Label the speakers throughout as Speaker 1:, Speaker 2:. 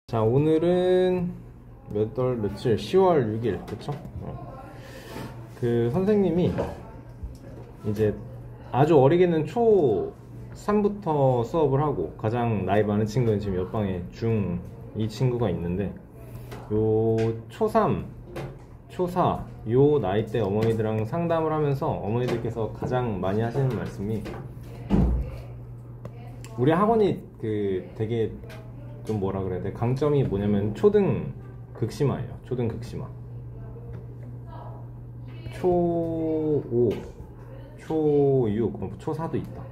Speaker 1: 자, 오늘은 며칠? 10월 6일, 그쵸? 그 선생님이 이제 아주 어리게는 초3부터 수업을 하고, 가장 나이 많은 친구는 지금 옆방에 중2 친구가 있는데, 요 초3, 초4 요 나이 때 어머니들랑 상담을 하면서 어머니들께서 가장 많이 하시는 말씀이, 우리 학원이 되게 좀 뭐라 그래야 돼? 강점이 뭐냐면 초등 극심화예요. 초등 극심화. 초5, 초6, 초4도 있다.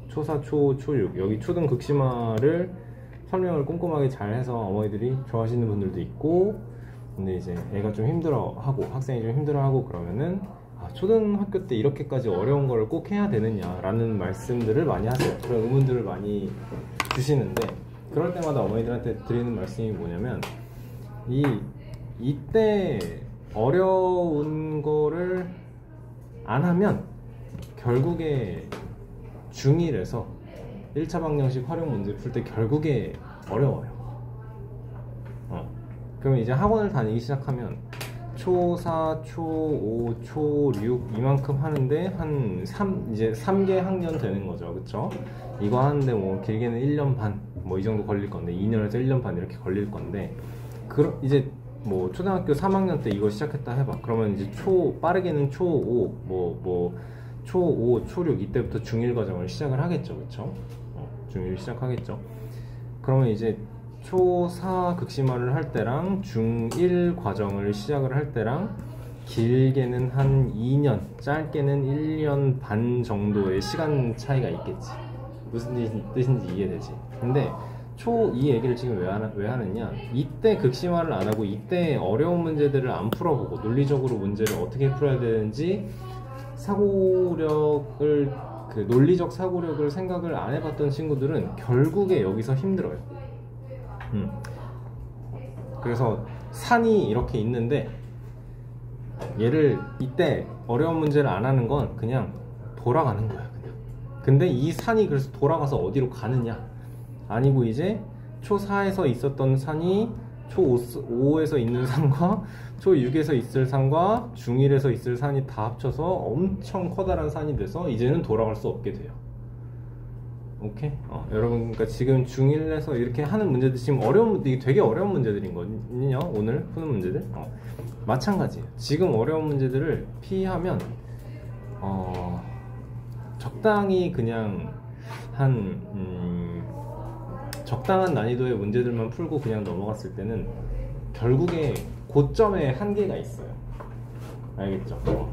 Speaker 1: 초4, 초6 여기 초등 극심화를 설명을 꼼꼼하게 잘 해서 어머니들이 좋아하시는 분들도 있고, 근데 이제 애가 좀 힘들어하고 학생이 좀 힘들어하고 그러면은 초등학교 때 이렇게까지 어려운 걸 꼭 해야 되느냐라는 말씀들을 많이 하세요. 그런 의문들을 많이 주시는데, 그럴 때마다 어머니들한테 드리는 말씀이 뭐냐면, 이때 어려운 거를 안 하면 결국에 중1에서 1차 방정식 활용 문제 풀 때 결국에 어려워요. 그럼 이제 학원을 다니기 시작하면 초4, 초5, 초6 이만큼 하는데 이제 3개 학년 되는 거죠. 그쵸? 이거 하는데 뭐 길게는 1년 반 뭐 이 정도 걸릴 건데, 2년에서 1년 반 이렇게 걸릴 건데, 이제 뭐 초등학교 3학년 때 이거 시작했다 해봐. 그러면 이제 빠르게는 초5 초5, 초6 이때부터 중1 과정을 시작을 하겠죠. 그쵸? 중1 시작하겠죠. 그러면 이제 초4 극심화를 할 때랑 중1 과정을 시작을 할 때랑 길게는 한 2년, 짧게는 1년 반 정도의 시간 차이가 있겠지. 무슨 뜻인지 이해되지? 근데 이 얘기를 지금 왜 하느냐, 이때 극심화를 안 하고 이때 어려운 문제들을 안 풀어보고 논리적으로 문제를 어떻게 풀어야 되는지 논리적 사고력을 생각을 안 해봤던 친구들은 결국에 여기서 힘들어요. 그래서 산이 이렇게 있는데, 얘를 이때 어려운 문제를 안 하는 건 그냥 돌아가는 거야, 그냥. 근데 이 산이 그래서 돌아가서 어디로 가느냐, 아니고 이제 초4에서 있었던 산이 초5에서 있는 산과 초6에서 있을 산과 중1에서 있을 산이 다 합쳐서 엄청 커다란 산이 돼서 이제는 돌아갈 수 없게 돼요. 오케이? 여러분, 그러니까 지금 중1에서 이렇게 하는 문제들, 지금 이게 되게 어려운 문제들이거든요. 오늘 푸는 문제들. 마찬가지예요. 지금 어려운 문제들을 피하면, 적당히 그냥 적당한 난이도의 문제들만 풀고 그냥 넘어갔을 때는 결국에 고점에 한계가 있어요. 알겠죠?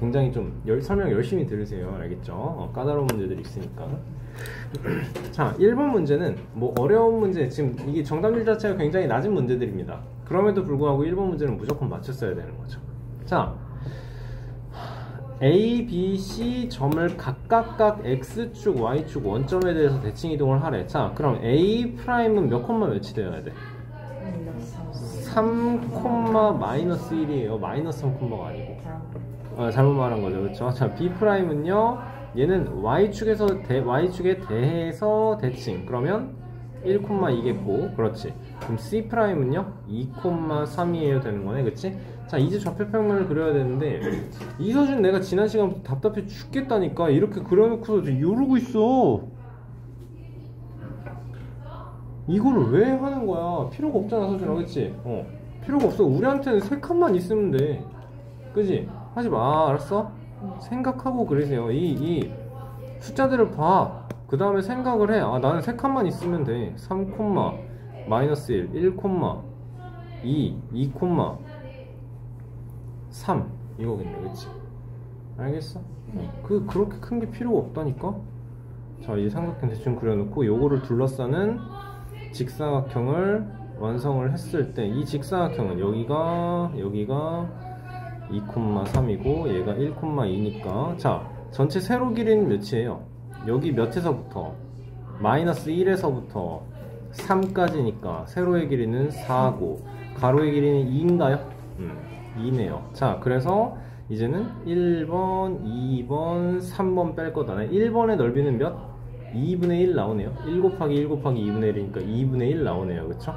Speaker 1: 굉장히 좀 설명 열심히 들으세요. 알겠죠? 까다로운 문제들이 있으니까. 자, 1번 문제는 뭐 어려운 문제, 지금 이게 정답률 자체가 굉장히 낮은 문제들입니다. 그럼에도 불구하고 1번 문제는 무조건 맞췄어야 되는 거죠. 자, A, B, C 점을 각각 X축, Y축 원점에 대해서 대칭 이동을 하래. 자, 그럼 A'은 몇 콤마 몇이 되어야 돼? 3, 마이너스 1이에요. 마이너스 3 콤마가 아니고. 잘못 말한 거죠. 그렇죠? 자, B'은요, 얘는 Y축에 대해서 대칭. 그러면 1,2겠고, 그렇지. 그럼 C'은요, 2,3이에요 되는 거네. 그치? 자, 이제 좌표평면을 그려야 되는데, 이서준 내가 지난 시간부터 답답해 죽겠다니까 이렇게 그려놓고서 이러고 있어. 이거를 왜 하는 거야? 필요가 없잖아, 서준아. 그치? 필요가 없어. 우리한테는 3칸만 있으면 돼. 그치? 하지 마. 알았어? 생각하고 그러세요. 이 숫자들을 봐. 그 다음에 생각을 해. 나는 3칸만 있으면 돼. 3, 마이너스 1, 1, 2, 2, 3 이거겠네. 그치? 알겠어? 그렇게 큰 게 필요가 없다니까? 자, 이 삼각형 대충 그려놓고 요거를 둘러싸는 직사각형을 완성을 했을 때, 이 직사각형은 여기가 2,3이고 얘가 1,2니까, 자, 전체 세로 길이는 몇이에요? 여기 몇에서부터? 마이너스 1에서부터 3까지니까 세로의 길이는 4고 가로의 길이는 2인가요? 2네요. 자, 그래서 이제는 1번, 2번, 3번 뺄 거다. 1번의 넓이는 몇? 2분의 1 나오네요. 1 곱하기 1 곱하기 2분의 1이니까 2분의 1 나오네요. 그쵸?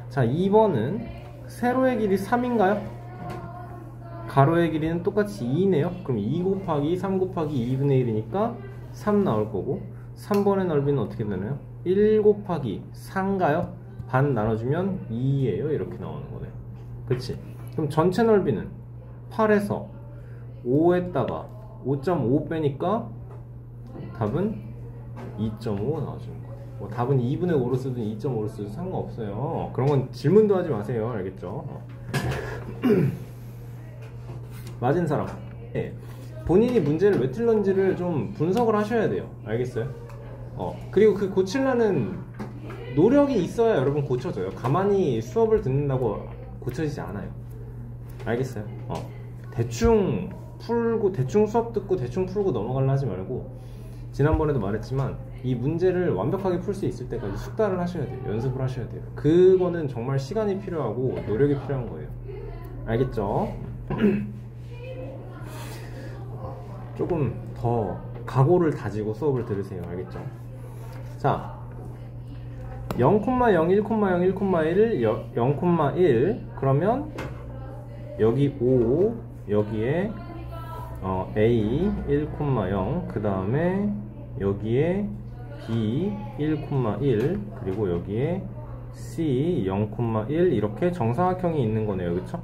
Speaker 1: 자, 2번은 세로의 길이 3인가요? 가로의 길이는 똑같이 2네요. 그럼 2 곱하기 3 곱하기 2분의 1이니까 3 나올 거고, 3번의 넓이는 어떻게 되나요? 1 곱하기 4인가요? 반 나눠주면 2예요. 이렇게 나오는 거네. 그치? 그럼 전체 넓이는 8에서 5에다가 5.5 빼니까 답은 2.5 나와주는 거네. 뭐 답은 2분의 5로 쓰든 2.5로 쓰든 상관없어요. 그런 건 질문도 하지 마세요. 알겠죠? 맞은 사람. 네. 본인이 문제를 왜 틀렸는지를 좀 분석을 하셔야 돼요. 알겠어요? 그리고 그 고치려는 노력이 있어야 여러분 고쳐져요. 가만히 수업을 듣는다고 고쳐지지 않아요. 알겠어요? 대충 풀고 대충 수업 듣고 대충 풀고 넘어가려 하지 말고, 지난번에도 말했지만 이 문제를 완벽하게 풀 수 있을 때까지 숙달을 하셔야 돼요. 연습을 하셔야 돼요. 그거는 정말 시간이 필요하고 노력이 필요한 거예요. 알겠죠? 조금 더 각오를 다지고 수업을 들으세요. 알겠죠? 자, 0,0, 1,0, 1,1, 0,1 그러면 여기 5, 여기에 A 1,0 그 다음에 여기에 B 1,1 그리고 여기에 C 0,1 이렇게 정사각형이 있는 거네요. 그쵸?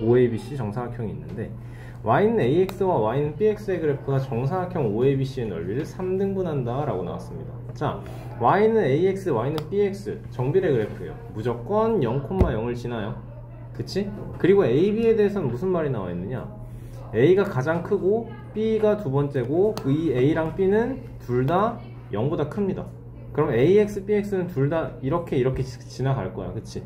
Speaker 1: OABC 정사각형이 있는데, y는 AX와 y는 BX의 그래프가 정사각형 OABC의 넓이를 3등분한다 라고 나왔습니다. 자, y는 AX, y는 BX 정비례 그래프예요. 무조건 0,0을 지나요. 그치? 그리고 AB에 대해서는 무슨 말이 나와 있느냐, A가 가장 크고 B가 두 번째고 이 A랑 B는 둘 다 0보다 큽니다. 그럼 AX, BX는 둘 다 이렇게 지나갈 거야. 그치?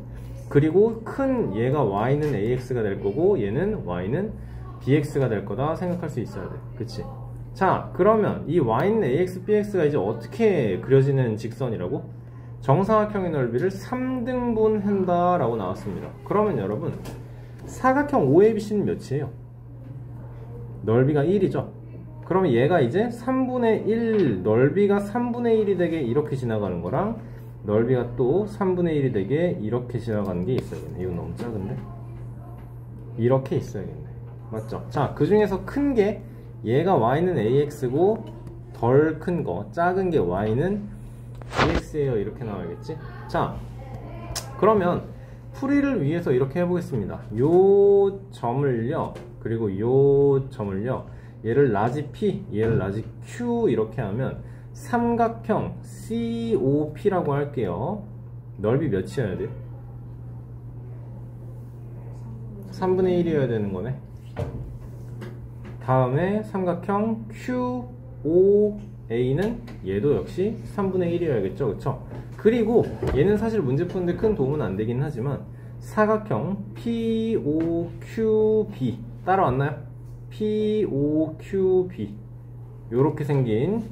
Speaker 1: 그리고 큰 얘가 y는 AX가 될 거고 얘는 y는 BX가 될 거다 생각할 수 있어야 돼. 그치? 자, 그러면 이 y는 AX, BX가 이제 어떻게 그려지는 직선이라고? 정사각형의 넓이를 3등분 한다 라고 나왔습니다. 그러면 여러분, 사각형 OABC는 몇이에요? 넓이가 1이죠. 그러면 얘가 이제 3분의 1, 넓이가 3분의 1이 되게 이렇게 지나가는 거랑 넓이가 또 3분의 1이 되게 이렇게 지나가는 게 있어야겠네. 이거 너무 작은데? 이렇게 있어야겠네. 맞죠? 자, 그 중에서 큰 게 얘가 y는 AX고 덜 큰 거, 작은 게 y는 BX예요. 이렇게 나와야겠지? 자, 그러면 풀이를 위해서 이렇게 해보겠습니다. 요 점을요, 그리고 요 점을요, 얘를 라지 P, 얘를 라지 Q 이렇게 하면 삼각형 COP라고 할게요. 넓이 몇이어야 돼요? 3분의 1이어야 되는 거네. 다음에 삼각형 QOA는 얘도 역시 3분의 1이어야겠죠. 그쵸? 그리고 얘는 사실 문제 푸는데 큰 도움은 안 되긴 하지만 사각형 POQB 따라왔나요? POQB 요렇게 생긴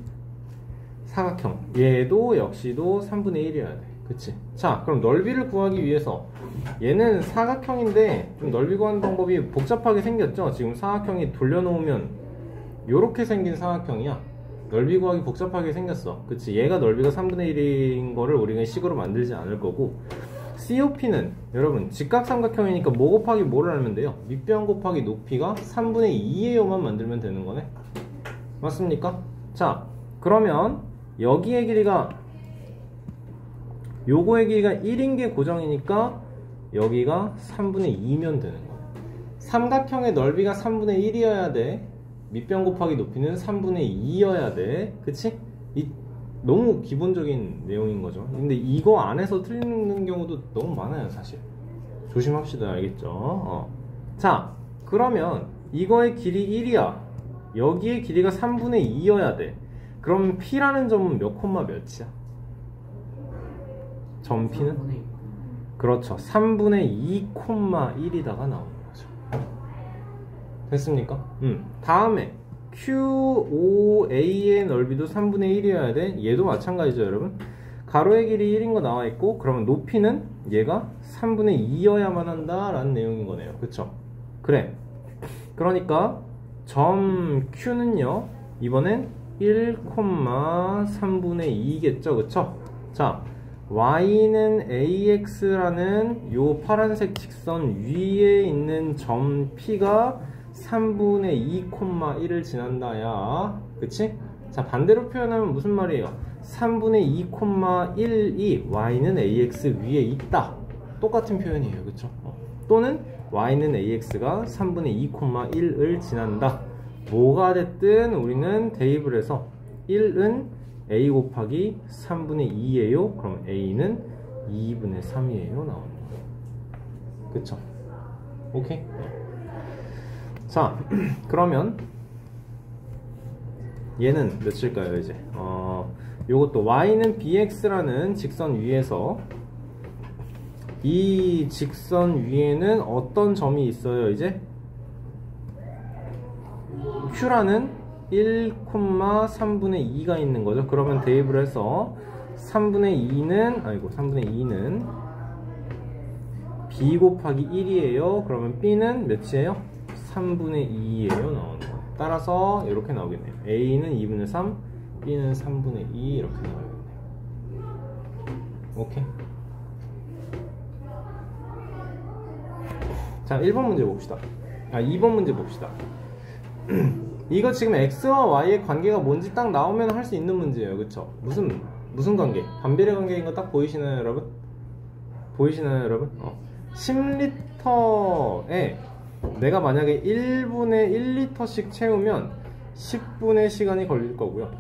Speaker 1: 사각형, 얘도 역시도 3분의 1이어야 돼. 그치? 자, 그럼 넓이를 구하기 위해서 얘는 사각형인데 좀 넓이 구하는 방법이 복잡하게 생겼죠? 지금 사각형이 돌려놓으면 요렇게 생긴 사각형이야. 넓이 구하기 복잡하게 생겼어. 그치? 얘가 넓이가 3분의 1인 거를 우리가 식으로 만들지 않을 거고, COP는 여러분 직각삼각형이니까 뭐 곱하기 뭐를 하면 돼요? 밑변 곱하기 높이가 3분의 2예요만 만들면 되는 거네. 맞습니까? 자, 그러면 여기의 길이가, 요거의 길이가 1인 게 고정이니까 여기가 3분의 2면 되는 거예요. 삼각형의 넓이가 3분의 1이어야 돼. 밑변 곱하기 높이는 3분의 2여야 돼. 그치? 너무 기본적인 내용인 거죠. 근데 이거 안에서 틀리는 경우도 너무 많아요, 사실. 조심합시다. 알겠죠? 자, 그러면 이거의 길이 1이야. 여기의 길이가 3분의 2여야 돼. 그럼 P라는 점은 몇 콤마 몇이야? 점 P는? 그렇죠. 3분의 2 콤마 1이다가 나오는 거죠. 됐습니까? 다음에 QOA의 넓이도 3분의 1이어야 돼. 얘도 마찬가지죠, 여러분. 가로의 길이 1인 거 나와 있고, 그러면 높이는 얘가 3분의 2여야만 한다 라는 내용인 거네요. 그쵸? 그래. 그러니까 점 Q는요, 이번엔 1,3분의 2겠죠. 그쵸? 자, y는 ax라는 요 파란색 직선 위에 있는 점 p가 3분의 2,1을 지난다 야 그치? 자 반대로 표현하면 무슨 말이에요? 3분의 2,1이 y는 ax 위에 있다 똑같은 표현이에요 그쵸? 또는 y는 ax가 3분의 2,1을 지난다 뭐가 됐든 우리는 대입을 해서 1은 a 곱하기 3분의 2예요 그럼 a는 2분의 3이에요 나오는 거예요 그쵸? 오케이? 자 그러면 얘는 몇일까요 이제 요것도 y는 bx라는 직선 위에서 이 직선 위에는 어떤 점이 있어요 이제 q라는 1,3분의 2가 있는 거죠. 그러면 대입을 해서 3분의 2는 b 곱하기 1이에요. 그러면 b는 몇이에요? 3분의 2예요. 나오는 거. 따라서 이렇게 나오겠네요. a는 2분의 3, b는 3분의 2 이렇게 나오겠네요. 오케이. 자, 1번 문제 봅시다. 2번 문제 봅시다. 이거 지금 x와 y의 관계가 뭔지 딱 나오면 할 수 있는 문제예요. 그쵸? 무슨 관계? 반비례 관계인 거 딱 보이시나요, 여러분? 보이시나요, 여러분? 10리터에 내가 만약에 1분에 1리터씩 채우면 10분의 시간이 걸릴 거고요.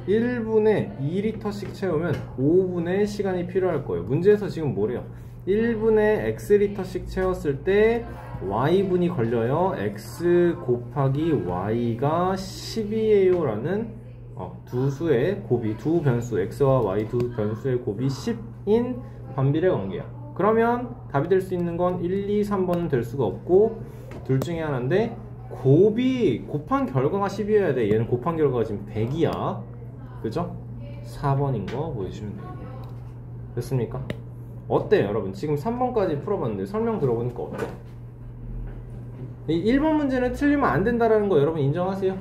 Speaker 1: 1분에 2리터씩 채우면 5분의 시간이 필요할 거예요. 문제에서 지금 뭐래요? 1분에 x리터씩 채웠을 때 y분이 걸려요. x 곱하기 y가 10이에요 라는 두 수의 곱이, 두 변수 x와 y 두 변수의 곱이 10인 반비례 관계야. 그러면 답이 될 수 있는 건 1, 2, 3번은 될 수가 없고 둘 중에 하나인데 곱한 결과가 10이어야 돼. 얘는 곱한 결과가 지금 100이야. 그죠? 4번인 거 보여주시면 돼요. 됐습니까? 어때요 여러분? 지금 3번까지 풀어봤는데 설명 들어보니까 어때? 이 1번 문제는 틀리면 안 된다라는 거 여러분 인정하세요?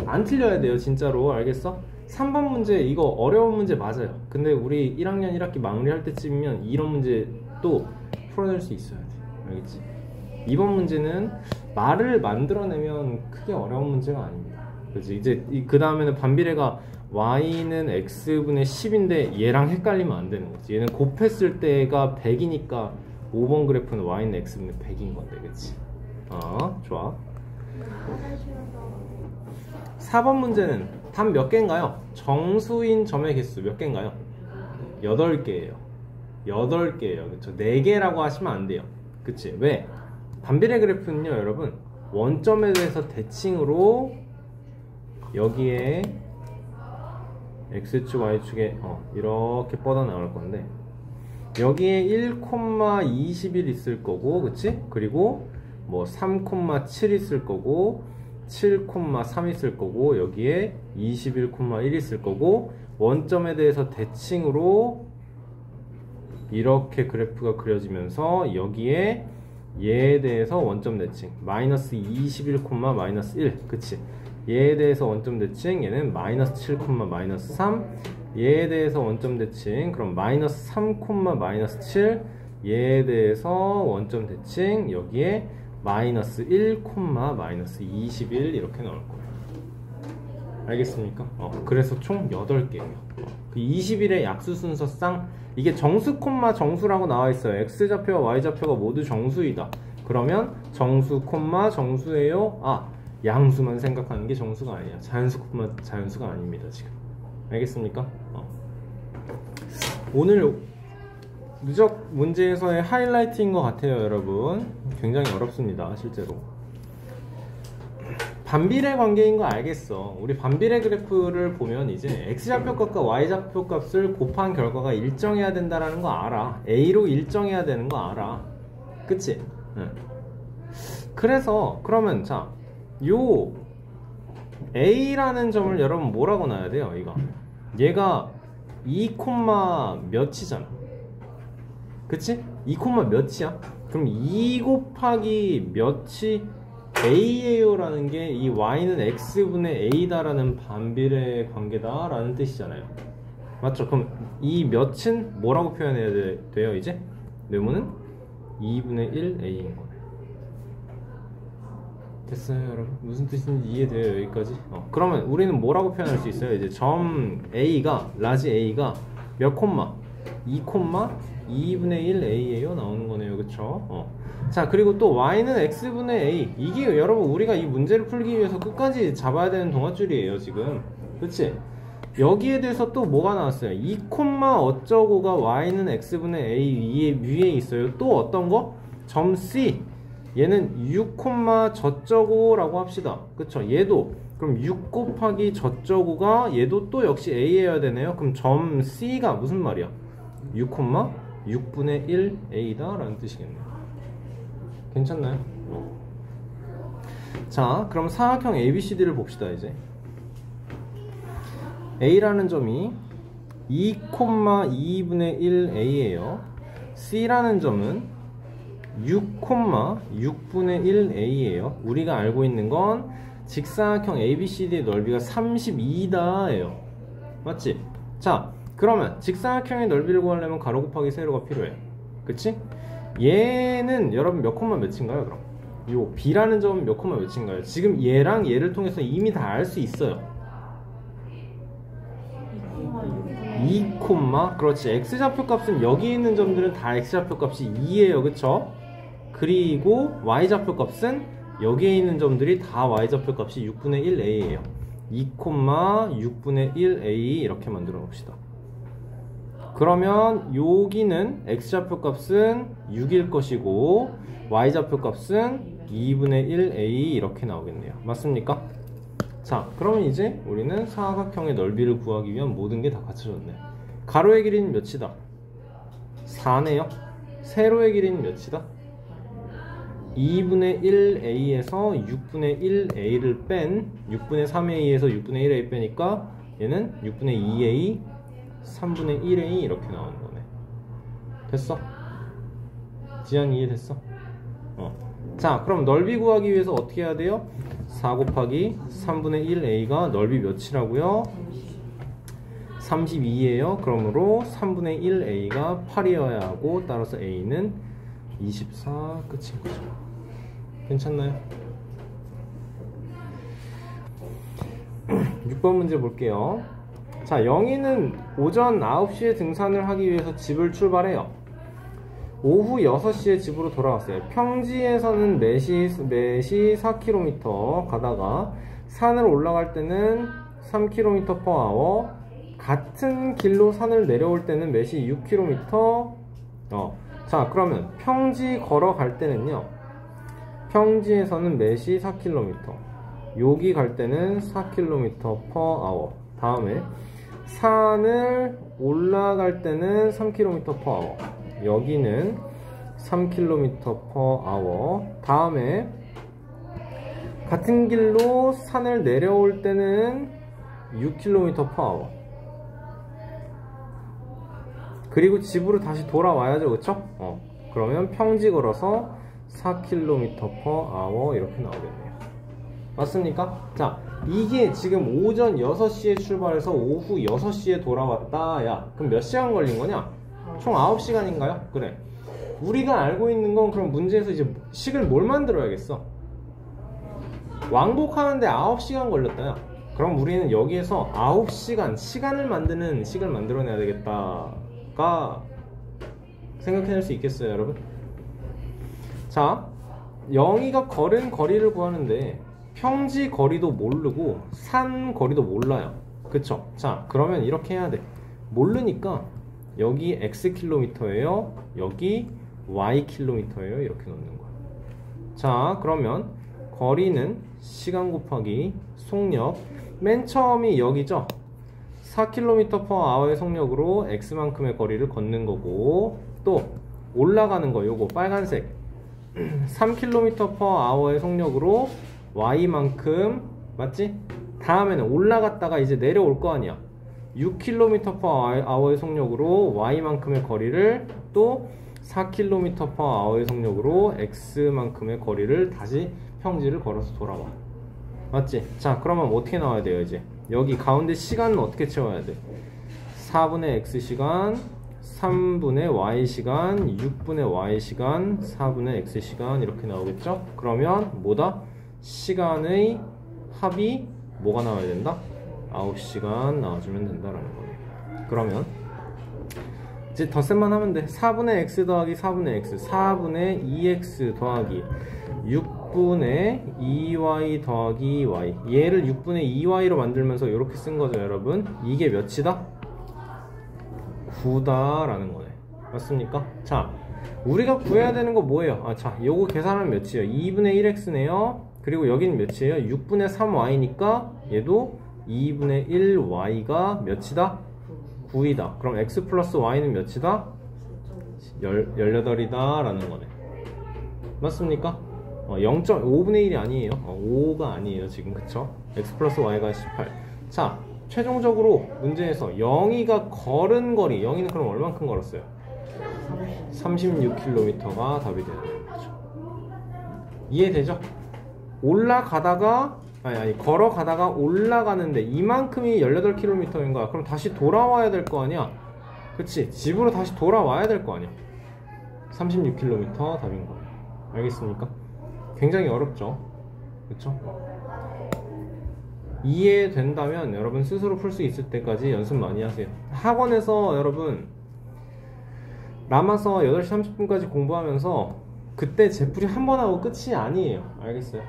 Speaker 1: 안 틀려야 돼요 진짜로. 알겠어? 3번 문제 이거 어려운 문제 맞아요. 근데 우리 1학년 1학기 마무리할 때쯤이면 이런 문제 또 풀어낼 수 있어야 돼. 알겠지? 2번 문제는 말을 만들어내면 크게 어려운 문제가 아닙니다. 그렇지? 이제 그 다음에는 반비례가 y는 x분의 10인데 얘랑 헷갈리면 안 되는 거지. 얘는 곱했을 때가 100이니까 5번 그래프는 y는 x분의 100인 건데, 그치? 좋아. 4번 문제는 답 몇 개인가요? 정수인 점의 개수 몇 개인가요? 8개예요. 8개예요. 그쵸? 4개라고 하시면 안 돼요. 그치? 왜? 반비례 그래프는요, 여러분, 원점에 대해서 대칭으로 여기에 x축, y축에 이렇게 뻗어 나올 건데 여기에 1,21 있을 거고, 그치? 그리고 뭐 3,7 있을 거고 7,3 있을 거고 여기에 21,1 있을 거고 원점에 대해서 대칭으로 이렇게 그래프가 그려지면서 여기에 얘에 대해서 원점 대칭 마이너스 21, 마이너스 1 그치? 얘에 대해서 원점 대칭 얘는 마이너스 7, 마이너스 3 얘에 대해서 원점 대칭 그럼 마이너스 3, 마이너스 7 얘에 대해서 원점 대칭 여기에 마이너스 1, 마이너스 21 이렇게 나올 거예요. 알겠습니까? 그래서 총 8개예요. 그 21의 약수 순서상 이게 정수, 정수라고 나와 있어요. x좌표와 y좌표가 모두 정수이다. 그러면 정수, 정수예요. 양수만 생각하는 게 정수가 아니야. 자연수, 자연수가 아닙니다. 지금 알겠습니까? 오늘 누적 문제에서의 하이라이트인 것 같아요, 여러분. 굉장히 어렵습니다, 실제로. 반비례 관계인 거 알겠어. 우리 반비례 그래프를 보면 이제 x좌표 값과 y좌표 값을 곱한 결과가 일정해야 된다라는 거 알아. a로 일정해야 되는 거 알아. 그치? 응. 그래서 그러면 자, 요 a라는 점을 여러분 뭐라고 놔야 돼요? 이거 얘가 2, 몇이잖아. 그치? 2, 몇이야? 그럼 2 곱하기 몇이 a예요 라는 게 이 y는 x분의 a다 라는 반비례 관계다 라는 뜻이잖아요. 맞죠? 그럼 이 몇은 뭐라고 표현해야 돼요 이제? 네모는 2분의 1 a인 거네. 됐어요 여러분? 무슨 뜻인지 이해돼요 여기까지? 그러면 우리는 뭐라고 표현할 수 있어요? 이제 점 a가 라지 a가 몇 콤마? 2 콤마 2분의 1 a예요 나오는 거네요 그쵸? 자 그리고 또 y는 x분의 a 이게 여러분 우리가 이 문제를 풀기 위해서 끝까지 잡아야 되는 동아줄이에요 지금 그치? 여기에 대해서 또 뭐가 나왔어요? 2 콤마 어쩌고가 y는 x분의 a 위에 있어요 또 어떤 거? 점 c 얘는 6 콤마 저쩌고 라고 합시다 그쵸? 얘도 그럼 6 곱하기 저쩌고가 얘도 또 역시 a여야 되네요 그럼 점 c가 무슨 말이야? 6 콤마 6분의 1 a다 라는 뜻이겠네요 괜찮나요? 자 그럼 사각형 ABCD를 봅시다 이제 a라는 점이 2 콤마 2분의 1 a예요 c라는 점은 6 콤마 6분의 1 a예요 우리가 알고 있는 건 직사각형 ABCD의 넓이가 32다 예요 맞지? 자 그러면 직사각형의 넓이를 구하려면 가로 곱하기 세로가 필요해 그치? 얘는 여러분 몇 콤마 몇인가요 그럼? 요 B라는 점은 몇 콤마 몇인가요? 지금 얘랑 얘를 통해서 이미 다 알 수 있어요 2 콤마 그렇지 X좌표 값은 여기 있는 점들은 다 X좌표 값이 2예요 그쵸? 그리고 Y좌표 값은 여기에 있는 점들이 다 Y좌표 값이 6분의 1a예요 2 콤마 6분의 1a 이렇게 만들어 봅시다 그러면 여기는 X좌표 값은 6일 것이고 Y좌표 값은 2분의 1a 이렇게 나오겠네요 맞습니까? 자 그러면 이제 우리는 사각형의 넓이를 구하기 위한 모든 게 다 갖춰졌네 가로의 길이는 몇이다? 4네요 세로의 길이는 몇이다? 2분의 1a에서 6분의 1a를 뺀 6분의 3a에서 6분의 1a 빼니까 얘는 6분의 2a 3분의 1a 이렇게 나오는 거네 됐어? 지안 이해됐어? 자 그럼 넓이 구하기 위해서 어떻게 해야 돼요? 4 곱하기 3분의 1a가 넓이 몇이라고요? 32예요 그러므로 3분의 1a가 8이어야 하고 따라서 a는 24 끝인 거죠 괜찮나요? 6번 문제 볼게요 자 영희는 오전 9시에 등산을 하기 위해서 집을 출발해요 오후 6시에 집으로 돌아왔어요 평지에서는 매시 4km 가다가 산을 올라갈 때는 3km/h 같은 길로 산을 내려올 때는 매시 6km 자 그러면 평지 걸어갈 때는요 평지에서는 매시 4km 여기 갈 때는 4km/h 다음에 산을 올라갈 때는 3km/h 여기는 3km/h 다음에 같은 길로 산을 내려올 때는 6km/h 그리고 집으로 다시 돌아와야죠 그쵸? 그러면 평지 걸어서 4km/h 이렇게 나오겠네요 맞습니까? 자 이게 지금 오전 6시에 출발해서 오후 6시에 돌아왔다 야 그럼 몇 시간 걸린 거냐? 총 9시간인가요? 그래 우리가 알고 있는 건 그럼 문제에서 이제 식을 뭘 만들어야겠어? 왕복하는데 9시간 걸렸다 야 그럼 우리는 여기에서 9시간 시간을 만드는 식을 만들어내야 되겠다가 생각해낼 수 있겠어요 여러분? 자 영희가 걸은 거리를 구하는데 평지 거리도 모르고 산 거리도 몰라요 그쵸? 자 그러면 이렇게 해야 돼 모르니까 여기 xkm예요 여기 ykm예요 이렇게 넣는 거야 자 그러면 거리는 시간 곱하기 속력 맨 처음이 여기죠 4km/h의 속력으로 x만큼의 거리를 걷는 거고 또 올라가는 거 요거 빨간색 3km/h의 속력으로 y만큼 맞지? 다음에는 올라갔다가 이제 내려올 거 아니야 6km/h의 속력으로 y만큼의 거리를 또 4km/h의 속력으로 x만큼의 거리를 다시 평지를 걸어서 돌아와 맞지? 자 그러면 어떻게 나와야 돼요 이제 여기 가운데 시간은 어떻게 채워야 돼? 4분의 x시간, 3분의 y시간, 6분의 y시간, 4분의 x시간 이렇게 나오겠죠? 그러면 뭐다? 시간의 합이 뭐가 나와야 된다? 9시간 나와주면 된다라는 거예요. 그러면 이제 덧셈만 하면 돼. 4분의 x 더하기 4분의 x, 4분의 2x 더하기 6분의 2y 더하기 y. 얘를 6분의 2y로 만들면서 이렇게 쓴 거죠, 여러분. 이게 몇이다? 9다 라는 거네. 맞습니까? 자, 우리가 구해야 되는 거 뭐예요? 아, 자, 요거 계산하면 몇이에요? 2분의 1x네요. 그리고 여기는 몇이에요? 6분의 3y니까 얘도 2분의 1y가 몇이다? 9이다. 그럼 x 플러스 y는 몇이다? 18이다 라는 거네. 맞습니까? 0.5분의 1이 아니에요. 5가 아니에요 지금. 그쵸? x 플러스 y가 18. 자, 최종적으로 문제에서 0이가 걸은 거리, 0이는 그럼 얼만큼 걸었어요? 36km가 답이 되는 거죠. 이해되죠? 올라가다가 걸어가다가 올라가는데 이만큼이 18km인 거야. 그럼 다시 돌아와야 될 거 아니야? 그치? 집으로 다시 돌아와야 될 거 아니야? 36km 답인 거예요. 알겠습니까? 굉장히 어렵죠? 그쵸? 이해된다면 여러분 스스로 풀 수 있을 때까지 연습 많이 하세요. 학원에서 여러분 남아서 8시 30분까지 공부하면서 그때 제풀이 한 번 하고 끝이 아니에요. 알겠어요?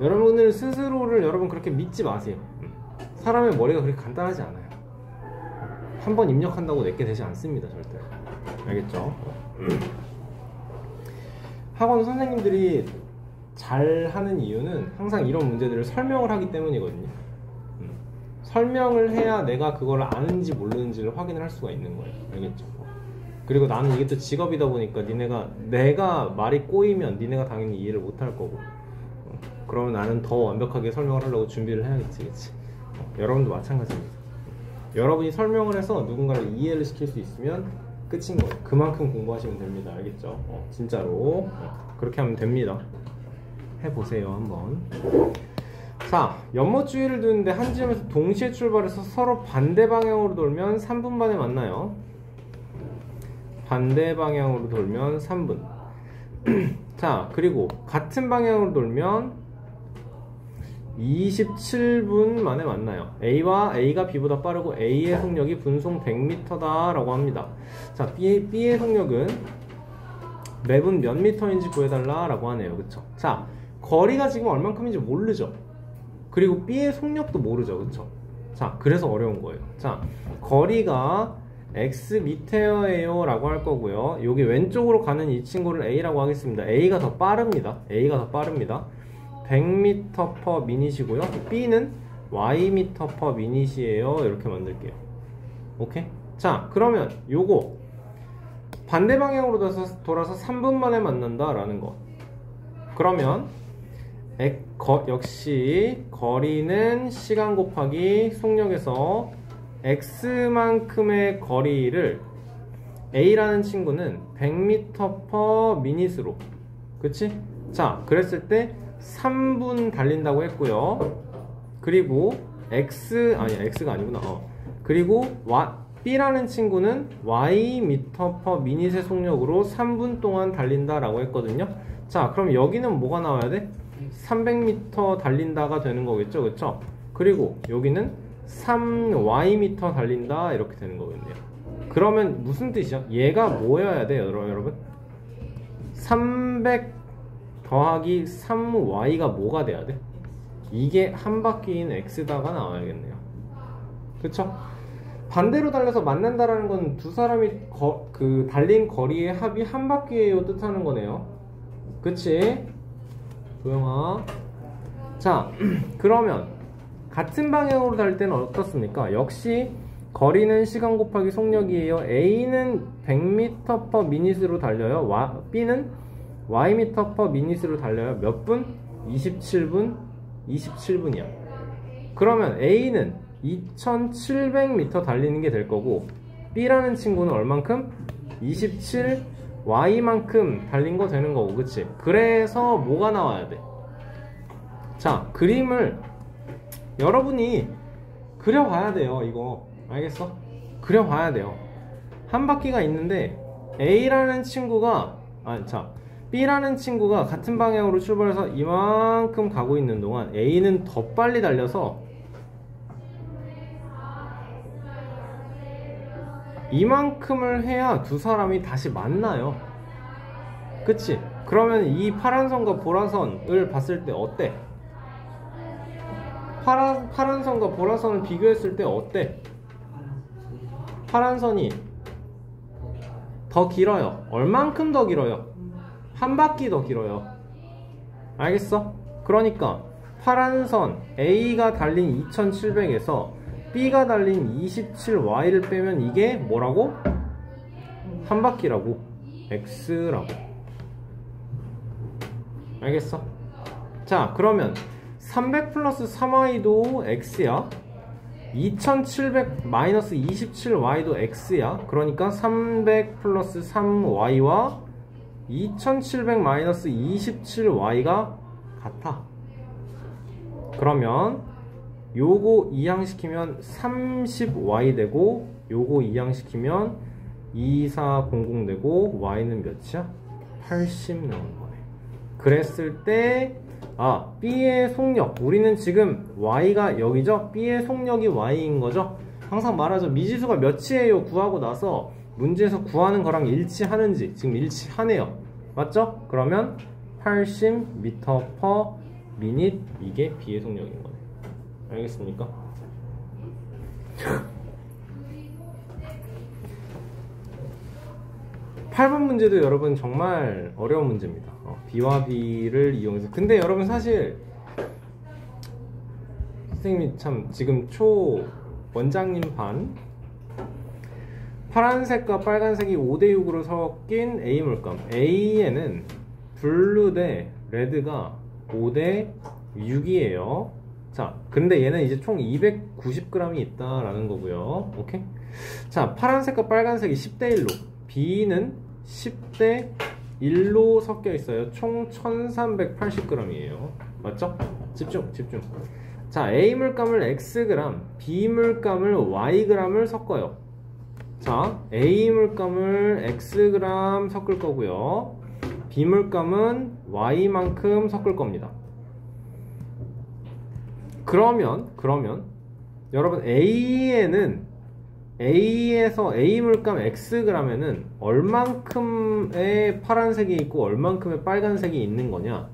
Speaker 1: 여러분을 스스로를 여러분 그렇게 믿지 마세요. 사람의 머리가 그렇게 간단하지 않아요. 한 번 입력한다고 내게 되지 않습니다. 절대. 알겠죠? 학원 선생님들이 잘 하는 이유는 항상 이런 문제들을 설명을 하기 때문이거든요. 설명을 해야 내가 그걸 아는지 모르는지를 확인을 할 수가 있는 거예요. 알겠죠? 그리고 나는 이게 또 직업이다 보니까 내가 말이 꼬이면 니네가 당연히 이해를 못 할 거고, 그러면 나는 더 완벽하게 설명을 하려고 준비를 해야겠지. 그치? 여러분도 마찬가지입니다. 여러분이 설명을 해서 누군가를 이해를 시킬 수 있으면 끝인 거예요. 그만큼 공부하시면 됩니다. 알겠죠? 진짜로 그렇게 하면 됩니다. 해보세요 한번. 자, 연못주의를 두는데 한 지점에서 동시에 출발해서 서로 반대 방향으로 돌면 3분 만에 만나요. 반대 방향으로 돌면 3분. 자, 그리고 같은 방향으로 돌면 27분 만에 만나요. A가 B보다 빠르고 A의 속력이 분속 100m다 라고 합니다. 자, B의 속력은 매분 몇 미터인지 구해달라 라고 하네요. 그쵸? 자, 거리가 지금 얼만큼인지 모르죠. 그리고 B의 속력도 모르죠. 그쵸? 자, 그래서 어려운 거예요. 자, 거리가 x미터예요 라고 할 거고요. 여기 왼쪽으로 가는 이 친구를 A라고 하겠습니다. A가 더 빠릅니다. 100m/min이고요. B는 ym/min이에요. 이렇게 만들게요. 오케이? 자, 그러면 요거 반대 방향으로 돌아서 3분 만에 만난다 라는 거. 그러면 역시 거리는 시간 곱하기 속력에서 x만큼의 거리를 A라는 친구는 100m/min으로, 그치? 자, 그랬을 때 3분 달린다고 했고요. 그리고 x가 아니구나. 그리고 B라는 친구는 ym/min의 속력으로 3분 동안 달린다 라고 했거든요. 자, 그럼 여기는 뭐가 나와야 돼? 300m 달린다가 되는 거겠죠, 그쵸? 그리고 여기는 3ym 달린다 이렇게 되는 거겠네요. 그러면 무슨 뜻이야? 얘가 뭐여야 돼요, 여러분? 300 더하기 3y가 뭐가 돼야 돼? 이게 한 바퀴인 x다가 나와야겠네요. 그쵸? 반대로 달려서 만난다라는 건 두 사람이 달린 거리의 합이 한 바퀴예요 뜻하는 거네요. 그치? 도영아. 자, 그러면 같은 방향으로 달릴 때는 어떻습니까? 역시 거리는 시간 곱하기 속력이에요. A는 100m/min으로 달려요. B는 ym/min으로 달려요. 몇 분? 27분? 27분이야. 그러면 A는 2700m 달리는 게 될 거고, B라는 친구는 얼만큼? 27y만큼 달린 거 되는 거고, 그치? 그래서 뭐가 나와야 돼? 자, 그림을 여러분이 그려봐야 돼요. 이거 알겠어? 그려봐야 돼요. 한 바퀴가 있는데 A라는 친구가 B라는 친구가 같은 방향으로 출발해서 이만큼 가고 있는 동안 A는 더 빨리 달려서 이만큼을 해야 두 사람이 다시 만나요. 그치? 그러면 이 파란 선과 보라선을 봤을 때 어때? 파란 선과 보라선을 비교했을 때 어때? 파란 선이 더 길어요. 얼만큼 더 길어요? 한 바퀴 더 길어요. 알겠어? 그러니까 파란 선 A가 달린 2700에서 B가 달린 27Y를 빼면 이게 뭐라고? 한 바퀴라고. X라고. 알겠어? 자, 그러면 300 플러스 3Y도 X야. 2700 마이너스 27Y도 X야. 그러니까 300 플러스 3Y와 2700 마이너스 27Y가 같아. 그러면 요거 이항시키면 30Y 되고 요거 이항시키면 2400 되고 Y는 몇이야? 80 나오는 거네. 그랬을 때 B의 속력, 우리는 지금 Y가 여기죠? B의 속력이 Y인 거죠? 항상 말하죠. 미지수가 몇이에요? 구하고 나서 문제에서 구하는 거랑 일치하는지. 지금 일치하네요. 맞죠? 그러면 80m/min 이게 B의 속력인 거네. 알겠습니까? 8번 문제도 여러분 정말 어려운 문제입니다. B와 B를 이용해서. 근데 여러분 사실 선생님이 참 지금 원장님 반 파란색과 빨간색이 5대6으로 섞인 A 물감, A에는 블루 대 레드가 5대6이에요 자, 근데 얘는 이제 총 290g이 있다라는 거고요. 오케이? 자, 파란색과 빨간색이 10대1로, B는 10대1로 섞여 있어요. 총 1380g이에요. 맞죠? 집중. 자, A 물감을 Xg, B 물감을 Yg을 섞어요. 자, A 물감을 Xg 섞을 거고요. B 물감은 Y만큼 섞을 겁니다. 그러면 여러분 A에서 A 물감 Xg에는 얼만큼의 파란색이 있고 얼만큼의 빨간색이 있는 거냐?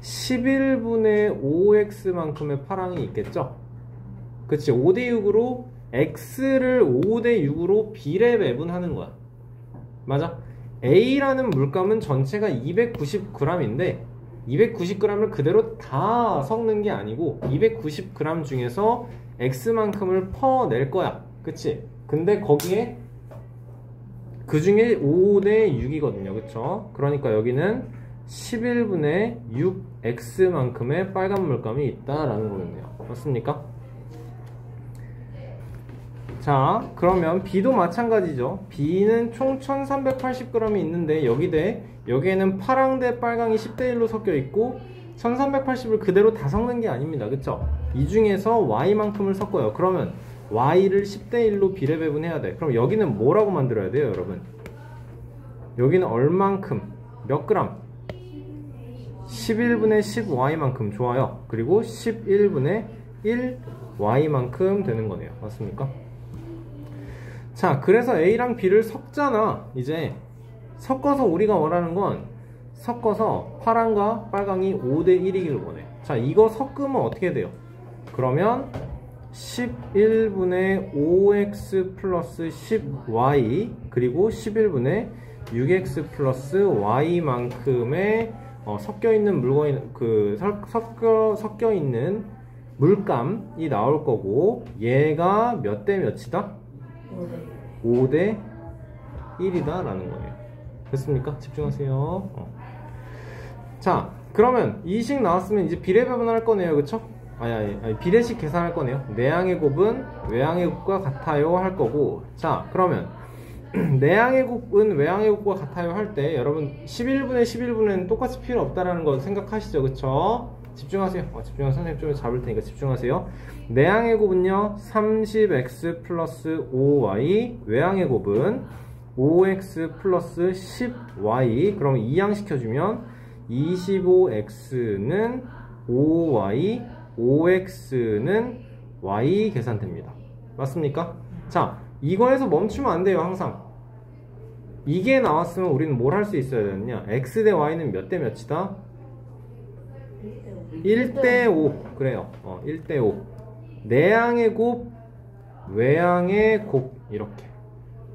Speaker 1: 11분의 5x만큼의 파랑이 있겠죠? 그치? 5대6으로 x를 5대6으로 비례 배분하는 거야. 맞아? A라는 물감은 전체가 290g인데 290g을 그대로 다 섞는 게 아니고 290g 중에서 x만큼을 퍼낼 거야. 그치? 근데 거기에 그 중에 5대6이거든요. 그쵸? 그러니까 여기는 11분의 6x만큼의 빨간 물감이 있다라는 거겠네요. 맞습니까? 자, 그러면 B도 마찬가지죠. B는 총 1380g이 있는데 여기에는 파랑 대 빨강이 10대1로 섞여 있고 1380을 그대로 다 섞는 게 아닙니다. 그쵸? 이 중에서 Y만큼을 섞어요. 그러면 Y를 10대1로 비례 배분해야 돼. 그럼 여기는 뭐라고 만들어야 돼요, 여러분? 여기는 얼만큼? 몇 그램? 11분의 10Y만큼. 좋아요. 그리고 11분의 1Y만큼 되는 거네요. 맞습니까? 자, 그래서 A랑 B를 섞잖아. 이제 섞어서 우리가 원하는 건 섞어서 파랑과 빨강이 5대1이길 원해. 자, 이거 섞으면 어떻게 돼요? 그러면 11분의 5x 플러스 10y 그리고 11분의 6x 플러스 y만큼의 섞여있는 물건이 섞여있는 물감이 나올 거고, 얘가 몇 대 몇이다? 5대 1이다 라는 거예요. 됐습니까? 집중하세요. 자, 그러면 이식 나왔으면 이제 비례 배분할 거네요. 그쵸? 아니, 비례식 계산할 거네요. 내항의 곱은 외항의 곱과 같아요 할 거고. 자, 그러면 내항의 곱은 외항의 곱과 같아요 할 때 여러분 11분의 11분에는 똑같이 필요 없다라는 거 생각하시죠? 그쵸? 집중하세요. 집중하세요. 선생님 좀 잡을 테니까 집중하세요. 내항의 곱은요 30x 플러스 5y, 외항의 곱은 5x 플러스 10y. 그럼 이항시켜주면 25x는 5y, 5x는 y 계산됩니다. 맞습니까? 자, 이거에서 멈추면 안 돼요. 항상 이게 나왔으면 우리는 뭘 할 수 있어야 되느냐, x 대 y는 몇 대 몇이다? 1대 5. 그래요. 1대 5. 내항의 곱, 외항의 곱. 이렇게.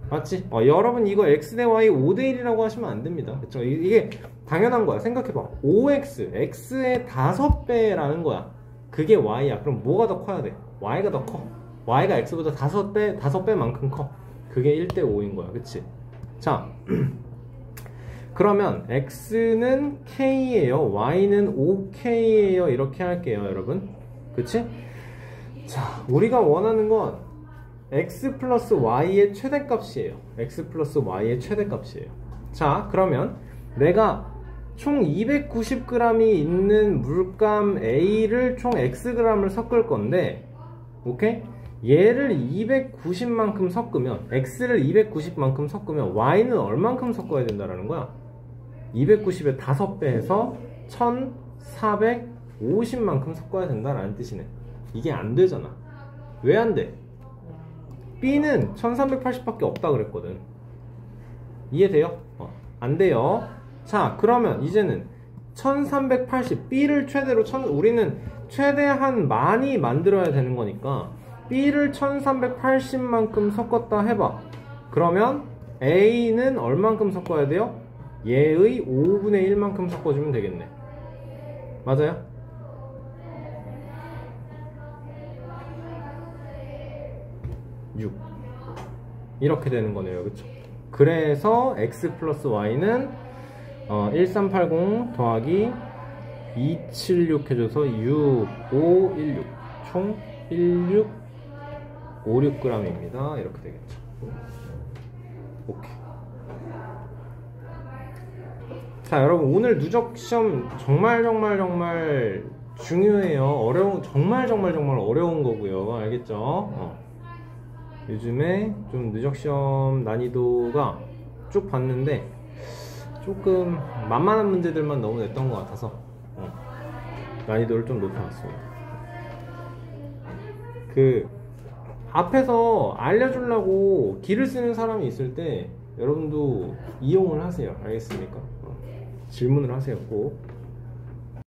Speaker 1: 맞지? 여러분 이거 x 대 y 5대 1이라고 하시면 안 됩니다. 그쵸? 이게 당연한 거야. 생각해봐. 5x, x의 5배라는 거야. 그게 y야. 그럼 뭐가 더 커야 돼? y가 더 커. y가 x보다 5배만큼 커. 그게 1대 5인 거야. 그치? 자, 그러면 x는 k예요, y는 5k예요. 이렇게 할게요, 여러분. 그치? 자, 우리가 원하는 건 x 플러스 y의 최대값이에요. x 플러스 y의 최대값이에요. 자, 그러면 내가 총 290g이 있는 물감 A를 총 xg을 섞을 건데, 오케이? 얘를 290만큼 섞으면, x를 290만큼 섞으면 y는 얼만큼 섞어야 된다라는 거야? 290의 5배 해서 1450만큼 섞어야 된다라는 뜻이네. 이게 안 되잖아. 왜 안 돼? b는 1380밖에 없다 그랬거든. 이해돼요? 안 돼요. 자, 그러면 이제는 1380, b를 최대로 우리는 최대한 많이 만들어야 되는 거니까 b를 1380만큼 섞었다 해봐. 그러면 a는 얼만큼 섞어야 돼요? 얘의 5분의 1만큼 섞어주면 되겠네. 맞아요? 이렇게 되는 거네요. 그쵸? 그래서 x 플러스 y는 1380 더하기 276 해줘서 6516 총 1656g입니다. 이렇게 되겠죠. 오케이. 자, 여러분 오늘 누적 시험 정말 중요해요. 정말 어려운 거고요. 알겠죠? 요즘에 좀 누적 시험 난이도가 쭉 봤는데 조금 만만한 문제들만 너무 냈던 것 같아서 난이도를 좀 높여봤습니다. 그 앞에서 알려주려고 길을 쓰는 사람이 있을 때 여러분도 이용을 하세요. 알겠습니까? 질문을 하세요. 꼭.